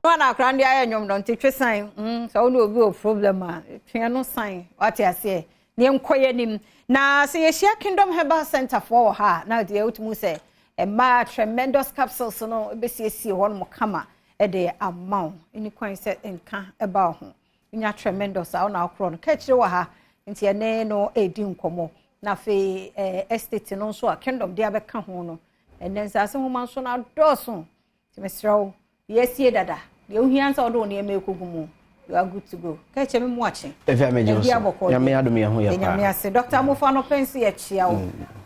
one akrandi aye nyom don te twesan so no obi o problem a twe no sign what you say ne enkoye nim na se ye share Kingdom Herbal Center for ha na de utumu say e ma tremendous capsules no ebesiesie ho no kama e de amount any kwan say enka eba ho nya tremendous a na akro no ka kire wa ha nti ene no edi nkomo na fe estate no so a Kingdom de abeka ho no enen sa se ho man so na doso ti mesrawo yes ye dada de ohia nsa odo ne emekogumu you are good to go ka che me mu ache efi amejo ya me adom ya ho ya pa ya se Dr. Mofa no pensi ya chia wo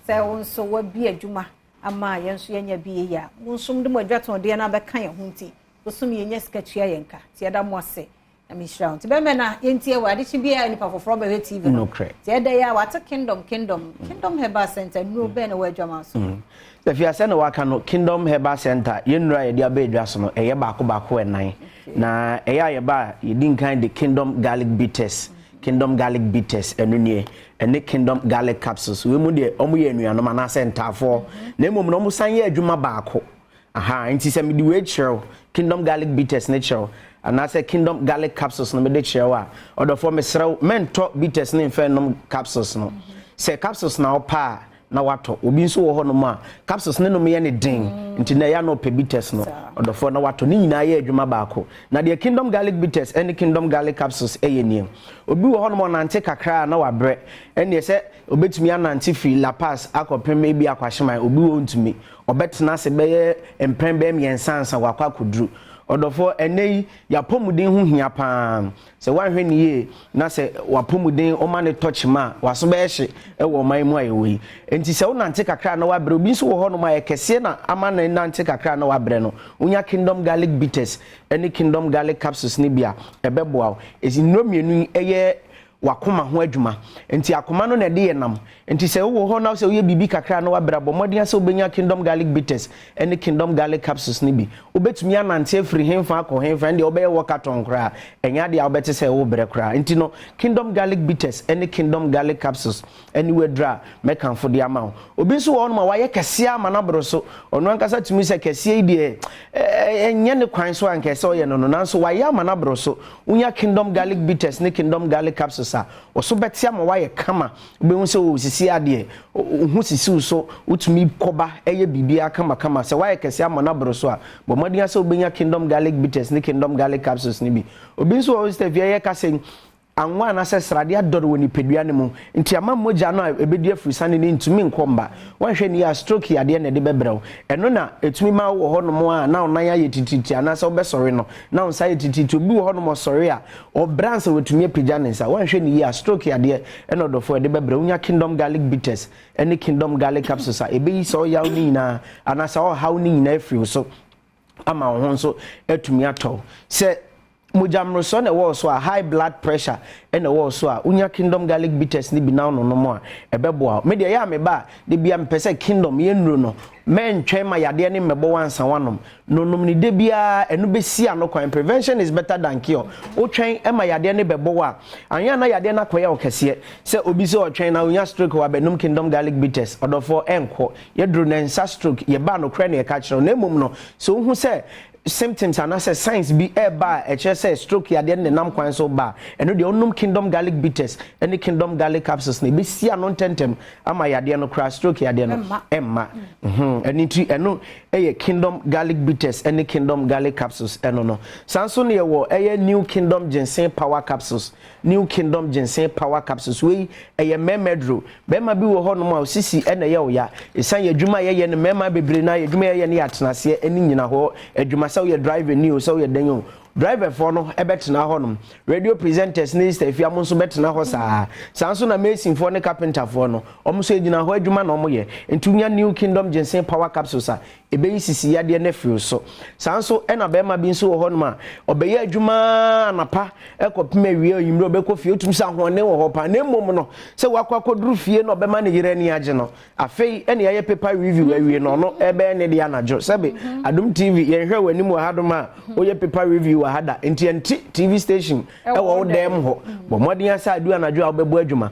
se wonso wa bi adwuma ama yenso yenya bi ya wonsum de mo adwaton de na beka ye ho nti wosum yenya sika tua yenka ti eda mo ase na me shira nti be me na yentie wa de chi bi ya ni pa foforo be TV no ti eda ya wa ta Kingdom Herbal Center no be na wa adwama so if you are waka no Kingdom Herbal Center yenura ye dia be adwaso no eye baako enan na eya ye ba ye din kan the Kingdom garlic bitters enu nie ene Kingdom garlic capsules we mu de omo ye anuanom na center for na emom no mo san ye adwuma baako aha nti se me di we chiro Kingdom garlic bitters natural and I say Kingdom garlic capsules no me de chiro a odo for me srew mento bitters ne fenom capsules no say capsules na opa na wato obi nso wo ho no ma capsules ne no me ye ne den nti na ya no pe bitters no odofo na wato ni nyina ye adwuma baako na de Kingdom garlic bitters and Kingdom garlic capsules eyeniem obi wo ho no na nte kakra na wabre ene se obetumi anante fi La Paz akopem ebi akwahyeman obi wo ntumi obetena se beye emprembe em yensansa wakwa koduru odofo enei ya pomuden hu hia pa se wanhwe ne ye na se wapomuden o ma ne touch ma waso be hye e wo man mu ayewi enti se wonante kakra na wabre obi nso wo ho no ma ye kese na ama na nante kakra na wabre no unya Kingdom garlic bitters any Kingdom garlic capsules ne bia ebeboa ezi no mienu eye wakoma ho adwuma enti akoma no na de ye nam enti se wo ho na se wo ye bibi kakra na wabra bo modin se obenya Kingdom garlic bitters and Kingdom garlic capsules ni bi obetumi anante afri hemfa akọ hemfa ndi obeye wakaton kra enya de obete se wo bre kra enti no Kingdom garlic bitters and Kingdom garlic capsules anywhere dra mekan fo de ama obi so wo no ma waye kese ama na bro so ono ankasa tumi se kese de enye ne kwan so ankese o ye no no nanso waye ama na bro so unya Kingdom garlic bitters ne Kingdom garlic capsules oso betia ma waye kama be hu se o sisi ade hu sisi so utumi koba eye bibia kama se waye kese ama na bro so a bo modin se obenya Kingdom garlic bitters ne Kingdom garlic capsules ni bi obi so o stevia ye ka se anwa na se srade adoro woni pedua ne mu nti ama moja no ebedi afrisane ne ntumi nkomba wanhwe ni ya stroke ade na de bebrew eno na etumi ma wo ho no mo a na onan ya tititi ana se obesore no na onsa ye tititi obi wo ho no mo sore a obranse wetumi apagya ne nsa wanhwe ni ya stroke ade eno dofo de bebrew nya Kingdom garlic bitters any Kingdom garlic capsules a ebeyi so yaw ni na ana sa o haw ni na afri so ama ho so etumi ato se mujamro so na wo so a high blood pressure and wo so a unya Kingdom garlic bitters ni bi na no mo a ebeboa me de ya me ba de bia me pese Kingdom ye nuro no men twen ma yade ne mebo wansa wanom no nom ni de bia enu be si anokwan prevention is better than cure o twen e ma yade ne bebo wa anya na yade na koye o kese se obi se o twen na unya stroke wa benum Kingdom garlic bitters odofo enko ye duro na nsa stroke ye ba no kra na ye ka kire na emum no so hu se symptoms and as signs be ba say stroke ya de nam kwan so ba eno de onum Kingdom garlic bitters any Kingdom garlic capsules ne be si anon tentem ama ya de no crash stroke ya de no emma eni ti eno eye Kingdom garlic bitters any Kingdom garlic capsules eno no sanso ne wo eye new Kingdom ginseng power capsules we eye memedro be ma bi wo ho no ma sisi ena ye wo ya esan ye dwuma ye ne mema bebre na ye dwuma ye ne atenase eni nyina ho adwuma so you drive new so you den driver for no ebetena honum radio presenters ni stay fi amonso betena ho saa sanso na mason for ne carpenter for no omso egina ho adwuma na omoye entunya new Kingdom ginseng power capsules a ebeyi sisi yade na firi so sanso ena be ma bi nso ho honum a obeye adwuma anapa ekopem awie yimro obekọ fie otum sa ho ne wo ho pa na mom no se wakwakoduru fie no obema ne yire ni age no afei ene ye paper review awie no no ebe ne de anajo sebe Adom TV ye hwe wani mu Adom a oye paper review hada enti TV station ewo dem ho bo modin asa adu anajo obebo adwuma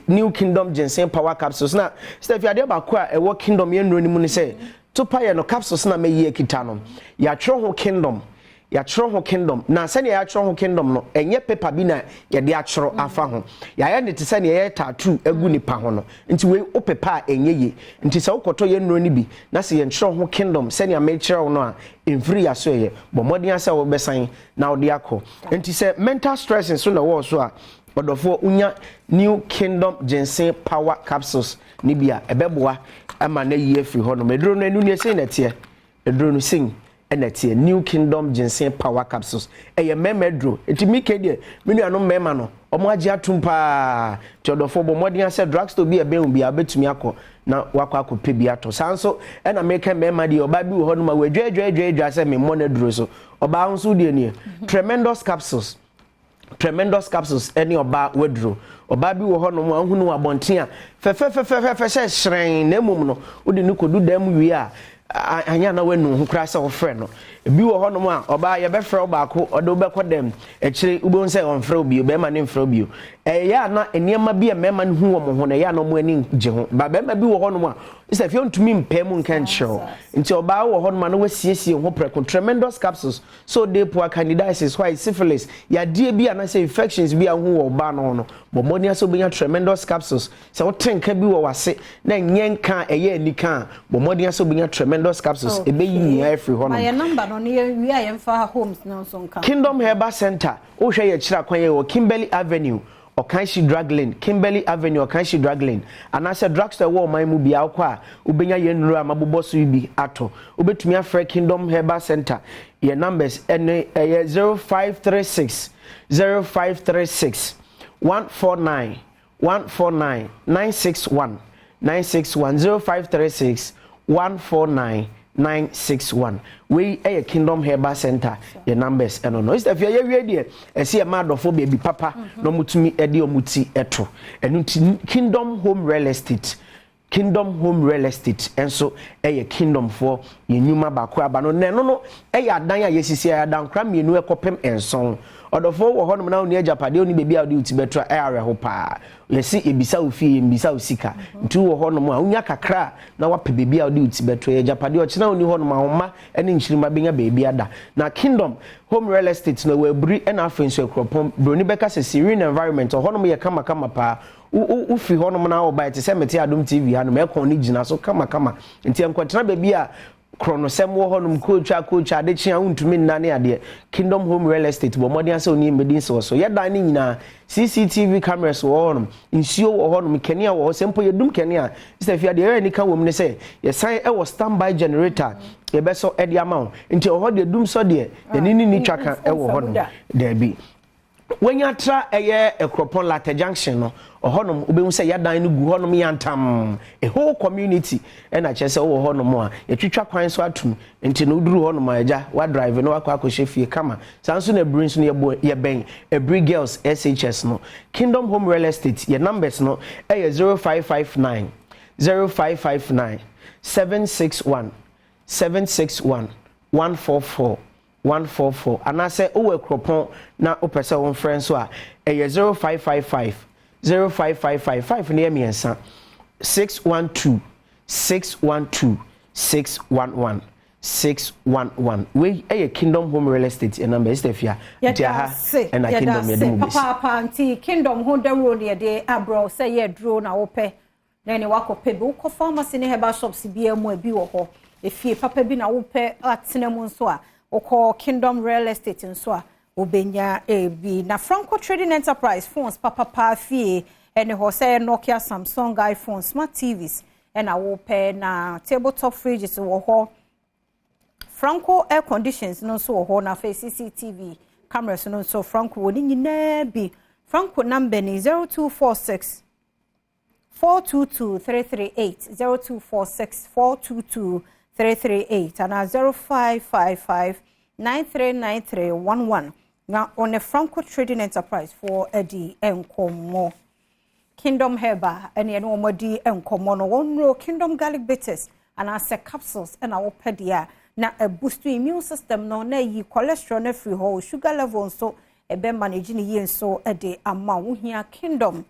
new Kingdom ginseng power capsules na Steph ade ba ko a ewo Kingdom ye nro ni mu ni se to pa ye no capsules na meyi ekita no ya tro ho Kingdom ya chro ho kingdom na se ya chro ho kingdom no enye paper bi na ya de achro afa ho ya ya ne te se ya tattoo egu nipa ho no nti we o paper enye ye nti se ukoto ye nro ni bi na se ye chro ho kingdom se ya me chro no a emfiri ya so ye bo modin ase wo besan na wo de akọ nti se mental stress so na wo so a odofo unya new kingdom ginseng power capsules ni bia ebeboa ama na yi afiri ho no medro no enu ne sei na tie edro no sing enetie new kingdom ginseng power capsules eye memedro etimi kedie menu anu mema no omo agi atumpa tiodofo bo modin ase drugstore bi ebe bi abetumi akọ na wakọ akọpe bi ato sanso ena meka mema di oba bi ho no ma wadwadwadwadwa ase me monedro so oba hunso die ne tremendous capsules any oba wedro oba bi wo ho no ahunu abonten a fe shren na emum no odi ni kodu dam wi a anya na wenu ho kra se wo frɛ no bi wo ho no a oba ye be frɛ obaako ode be kodem ekire ubo nse on frɛ obi be ma ne frɛ obi ya na eniema bi e mema ne hu wo mo ho na ya no mo ani gye ho ba be ma bi wo ho no a isa fi ontumi mpɛ mu nkan kyerɛ nti oba wo ho no na wasiesie ho preko tremendous capsules so dey poor candidiasis why syphilis ya die bi ana say infections bi a hu wo ba no no bo mo ni aso bi tremendous capsules se wo tenka bi wo wase na nyenka eye anika bo mo ni aso bi tremendous capsules ebe yi every ho no my number no ne wi a yemfa homes no so nka Kingdom Herbal Center wo hwe ye kira kwan ye wo Kimberley Avenue Okanshi Drug Lane, Kimberley Avenue, Okanshi Drug Lane. And I said drugstore wo man mu bia kwa ubenya yenru amabobo so bi ato. Ubetumi afre Kingdom Herbal Center. Your numbers 0536 149 961 0536 149 961 we Kingdom Herbal Center your numbers no is if you we there e see a madofo be papa no mutumi e de omuti eto enu Kingdom Home Real Estate enso Kingdom for yenuma bako aba no no adan a yesisi adan kra mienu ekopem enson odofo wo honom na oni agapade oni bebi a odi uti betra area ho pa yesi ebisa ofie ebisa osika ntu wo honom a onya kakra na wape bebi a odi uti betra agapade o kina oni honom ahoma ene nchirima benya bebi ada na Kingdom Home Real Estate no we buri ena afenso ekropom broni beka se serene environment honom ye kama pa ufi honom na oba ete se meti Adom TV ha no me kon ni gina so kama nti enkwatena bebi a kronosem wo honum coach ade chia untumi nnane ade Kingdom Home Real Estate bo modern ase oni medin so yedan ni nyina CCTV cameras wo honum insio wo honum kenia wo sempo yedum kenia istafia de ere ni kan wom ne se ye san e wo standby generator ye beso e de amount nti ho de dum so de ni twaka e wo honum there be wenya tra eye ekropon Latte Junction no ohonom obehu se yadan no gu honom yantam a whole community and a chese wo honom a yetwitwa kwan so atum enti no duru honom aja wa drive no akwa akohye kama sanso na brins no ye ben every girls SHS no Kingdom Home Real Estate your numbers no 0559 761 144 and I say oh ekropon na opese won friend so a 0555 near me ensa 611 we Kingdom Home Real Estate and number is there and I Kingdom papa anti Kingdom Home the road de abro say ye draw na ope na ne wakope be wo pharmacy ne herbal shops bia mu abi wo ho efie papa bi na wope atena mu nso a wo Kingdom Real Estate nso a obenya ebi na Franco Trading Enterprise phones papa fie ene ho say Nokia Samsung iPhone smart TVs ena wo pe na tabletop fridges wo ho Franco air conditions no so wo ho na face CCTV cameras no so Franco woni nyina bi Franco number ni 0246 422 338 0246 422 338 and 0555 939311 now on a Franco Trading Enterprise for Eddie Enkomo Kingdom Herbal and you know modi Enkomo no one row Kingdom Garlic Bitters and as capsules and our pedia na a boost to immune system no na yi cholesterol na free whole sugar level so e be managing yin so Eddie amount here Kingdom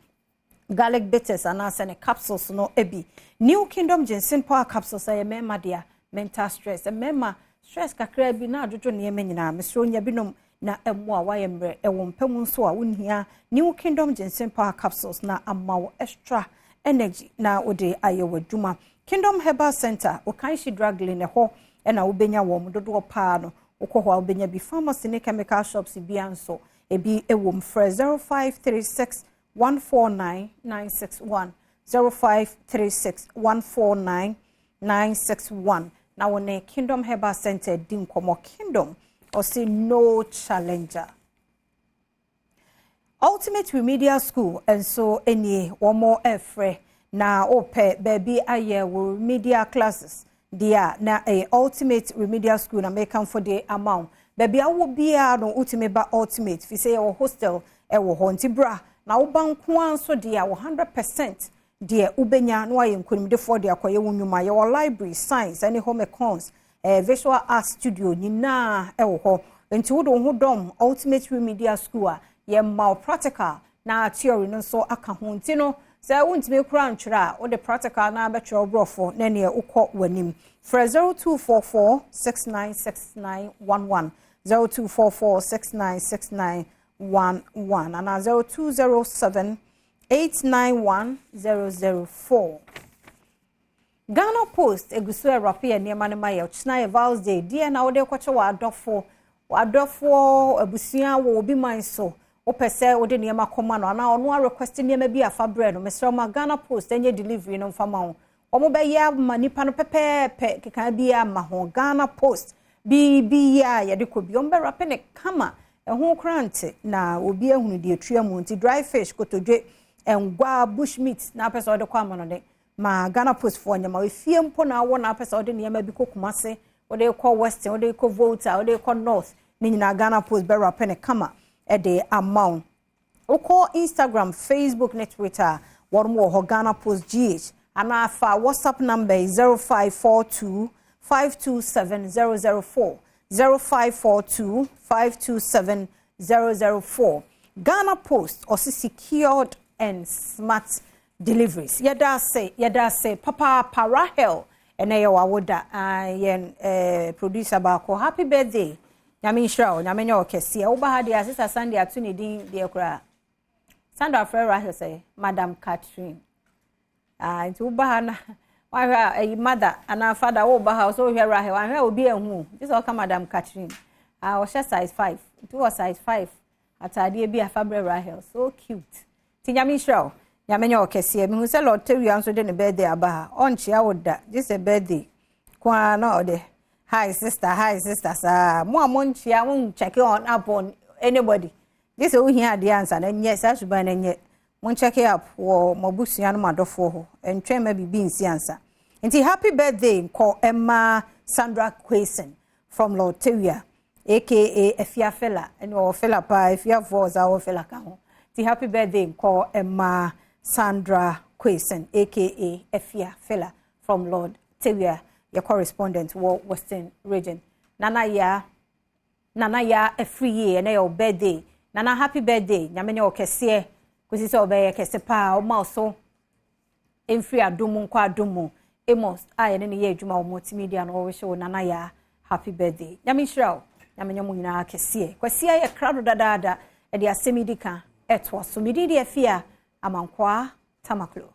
Garlic Bitters and as capsules no ebi New Kingdom Ginseng Power Capsules I remember dia mental stress and remember stress kakra bi na adwojo ne yema nyina mesro nya binom na emo a wayemre ewo mpam nso a wonhia new kingdom ginseng power capsules na amawo extra energy na ode ayewaduma Kingdom Herbal Center okanshi drug lane ho na wobenya wo dodo pa no ukoho wobenya bi pharmacy ne chemical shops bi anso ebi ewo mfre 0536 149 961 0536 149 961 na wone Kingdom Herbal Center din komo Kingdom or say no challenger Ultimate Remedial School and so any one more efre na ope baby aye wo remedial classes dia na a Ultimate Remedial School na make for the amount baby awo bia no ultimate ba ultimate fi say your hostel e wo honti bra na wo banko anso dia 100% dia ubenya no aye nkonimde for dia kwaye wonwuma ye wo library science any home econs visual art studio nyina e wo ho enti wo do ho dom Ultimate Remedial School a ye mal practical na theory no so aka ho nti no say wontime kura ntwera wo de practical na betwere obrofo na ne ukọ wanim for 0244 696911 0244 696911 and 0207 891 Ghana Post egusu Europe ne ma ne ma ye china Vals Day die na wo de kwache wa adofo abusia wo obi man so opese wo de ne ma koma no na ono request ne ma bi afa bread no mesro ma Ghana Post enye delivery no mfama ho omo be ya ma nipa no pepepe keka bi ya ma ho Ghana Post bi ya ye de ko bi ombe rape ne kama ehun krante na obi ehunu de atua mu nti dry fish kotodwe engwa bush meat na pese wo de kwa no de ma Ghana Post for nyama efie mpo na wo na pese wo de ne ma bi kokumase wo de ko western wo de ko volta wo de ko north ni nyina Ghana Post be rape ne kama e de amount oko Instagram Facebook net Twitter wo Ghana Post GH ana fa WhatsApp number 0542 527 004 0542 527 004 Ghana Post also secured and smart deliveries yada say papa Rahel ene ya wawoda yen producer ba ko happy birthday nyame nshira nyame nyo kese wo ba ha dia sister Sunday atu ne din de kura Sandra Rahel say Madam Catherine nti wo ba ha na wa hwa mother ana father wo ba ha so hwa Rahel wa hwa obi ehu this all come Madam Catherine o she size 5 it was size 5 atade bi afabre Rahel so cute ti nyame nshira nyame nyo kese mi hu se Lord Terry anso de ne birthday aba ha on chia woda this a birthday kwa na ode hi sister sa mo amonchia won check on up on anybody this we here the answer na yes I should buy na nye mon check up wo mabusua no madofo ho entwe ma bibi nsi answer nti happy birthday ko Emma Sandra Quason from Lord Tewia aka Efia Fela and o Fela pa Efia voice our Fela ka ho nti happy birthday ko Emma Sandra Quason aka Efia Fela from Lord Tewia your correspondent wo Western region nana ya every year na your birthday nana happy birthday nyame ne okese kusi se obeye kese pa o ma so emfri adomu nkwa adomu emos aye ne ye adwuma o multimedia no wo show nana ya happy birthday nyame shira nyame nyamu nyina kese kwasi ya krado dadaada e de asemidika etwo so mididi afia amankwa tamaklo